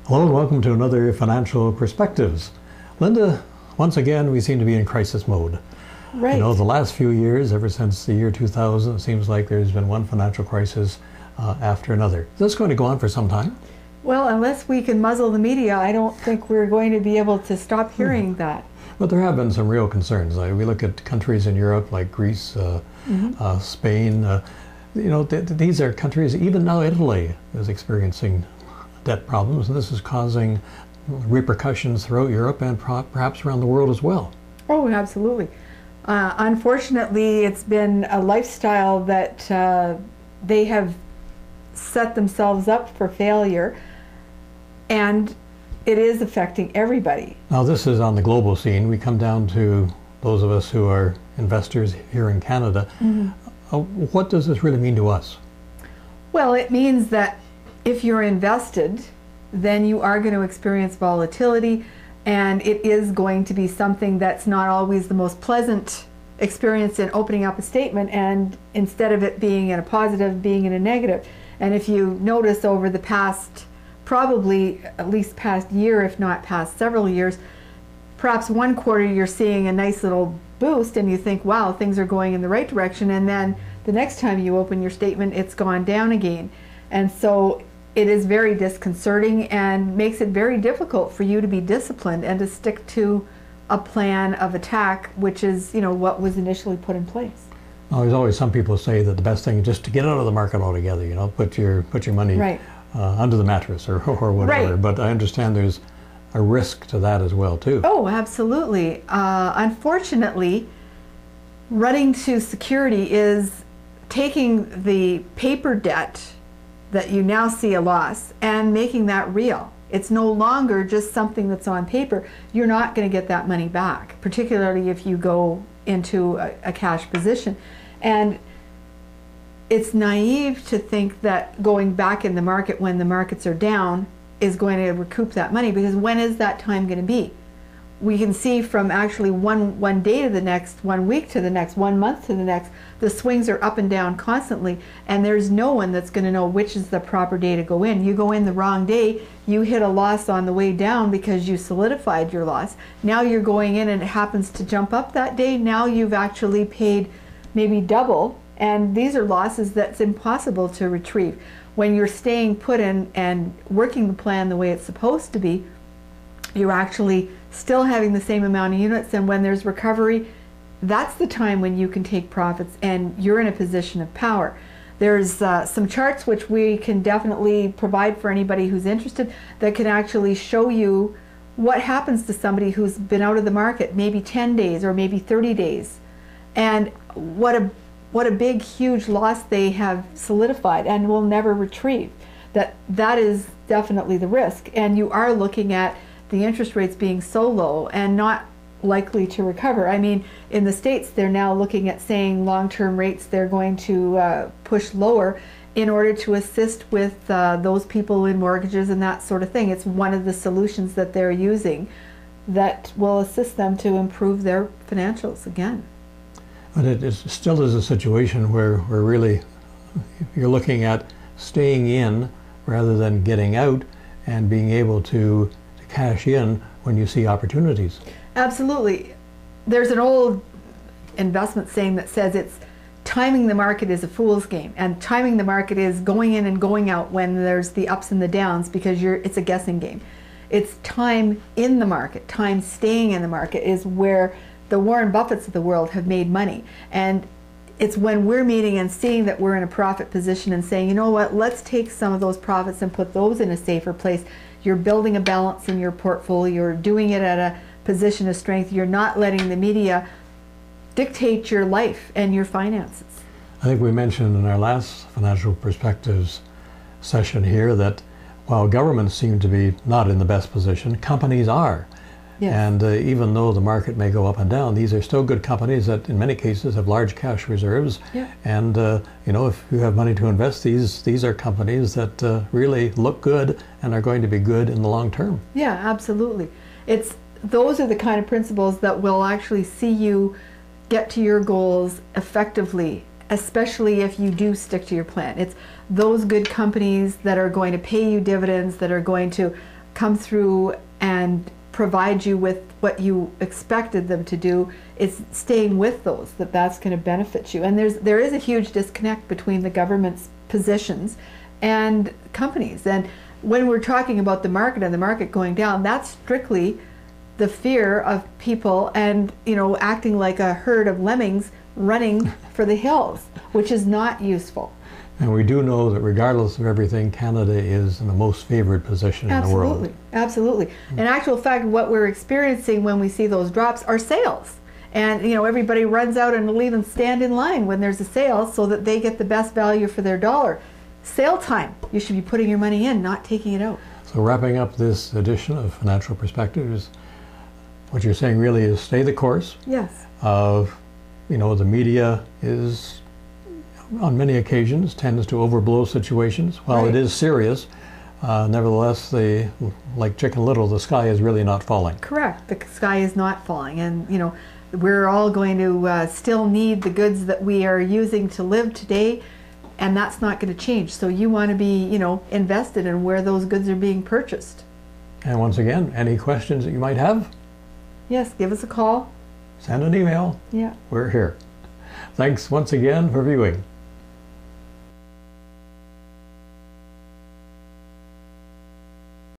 Hello and welcome to another Financial Perspectives. Linda, once again we seem to be in crisis mode. Right. You know, the last few years, ever since the year 2000, it seems like there's been one financial crisis after another. Is this going to go on for some time? Well, unless we can muzzle the media, I don't think we're going to be able to stop hearing that. But there have been some real concerns. We look at countries in Europe like Greece, Spain. You know, these are countries, even now Italy is experiencing debt problems, and this is causing repercussions throughout Europe and perhaps around the world as well. Oh, absolutely. Unfortunately, it's been a lifestyle that they have set themselves up for failure, and it is affecting everybody. Now, this is on the global scene. We come down to those of us who are investors here in Canada. What does this really mean to us? Well, it means that if you're invested, then you are going to experience volatility, and it is going to be something that's not always the most pleasant experience in opening up a statement, and instead of it being in a positive, being in a negative. And if you notice over the past, probably at least past year, if not past several years, perhaps one quarter you're seeing a nice little boost and you think, wow, things are going in the right direction, and then the next time you open your statement, it's gone down again. And so it is very disconcerting and makes it very difficult for you to be disciplined and to stick to a plan of attack, which is, you know, what was initially put in place. Well, there's always some people say that the best thing is just to get out of the market altogether. You know, put your money Right. Under the mattress or whatever. Right. But I understand there's a risk to that as well too. Oh, absolutely. Unfortunately, running to security is taking the paper debt that you now see a loss and making that real. It's no longer just something that's on paper. You're not going to get that money back, particularly if you go into a cash position. And it's naive to think that going back in the market when the markets are down is going to recoup that money, because when is that time going to be? We can see from actually one day to the next, 1 week to the next, 1 month to the next, the swings are up and down constantly, and there's no one that's going to know which is the proper day to go in. You go in the wrong day, you hit a loss on the way down because you solidified your loss. Now you're going in and it happens to jump up that day. Now you've actually paid maybe double, and these are losses that's impossible to retrieve. When you're staying put in and working the plan the way it's supposed to be, you're actually still having the same amount of units, and when there's recovery, that's the time when you can take profits and you're in a position of power. There's some charts which we can definitely provide for anybody who's interested that can actually show you what happens to somebody who's been out of the market maybe 10 days or maybe 30 days, and what a big huge loss they have solidified and will never retrieve. That is definitely the risk, and you are looking at the interest rates being so low and not likely to recover. I mean, in the States, they're now looking at saying long-term rates they're going to push lower in order to assist with those people in mortgages and that sort of thing. It's one of the solutions that they're using that will assist them to improve their financials again. But it still is a situation where really you're looking at staying in rather than getting out and being able to cash in when you see opportunities. Absolutely. There's an old investment saying that says it's timing the market is a fool's game, and timing the market is going in and going out when there's the ups and the downs, because it's a guessing game. It's time in the market, time staying in the market is where the Warren Buffetts of the world have made money. And it's when we're meeting and seeing that we're in a profit position and saying, you know what, let's take some of those profits and put those in a safer place. You're building a balance in your portfolio. You're doing it at a position of strength. You're not letting the media dictate your life and your finances. I think we mentioned in our last Financial Perspectives session here that while governments seem to be not in the best position, companies are. Yes. And even though the market may go up and down, these are still good companies that in many cases have large cash reserves. Yeah. And you know, if you have money to invest, these are companies that really look good and are going to be good in the long term. Yeah, absolutely. Those are the kind of principles that will actually see you get to your goals effectively, especially if you do stick to your plan. It's those good companies that are going to pay you dividends, that are going to come through and provide you with what you expected them to do, it's staying with those, that's going to benefit you. And there is a huge disconnect between the government's positions and companies. And when we're talking about the market and the market going down, that's strictly the fear of people and, you know, acting like a herd of lemmings running for the hills, which is not useful. And we do know that regardless of everything, Canada is in the most favored position in the world. Absolutely. In actual fact, what we're experiencing when we see those drops are sales. And, you know, everybody runs out and will even stand in line when there's a sale so that they get the best value for their dollar. Sale time. You should be putting your money in, not taking it out. So wrapping up this edition of Financial Perspectives, what you're saying really is stay the course. Yes. You know, the media is, on many occasions, tends to overblow situations. While Right. it is serious, nevertheless, like Chicken Little, the sky is really not falling. Correct. The sky is not falling. And, you know, we're all going to still need the goods that we are using to live today, and that's not going to change. So you want to be, you know, invested in where those goods are being purchased. And once again, any questions that you might have, Yes, give us a call. send an email. Yeah. We're here. Thanks once again for viewing.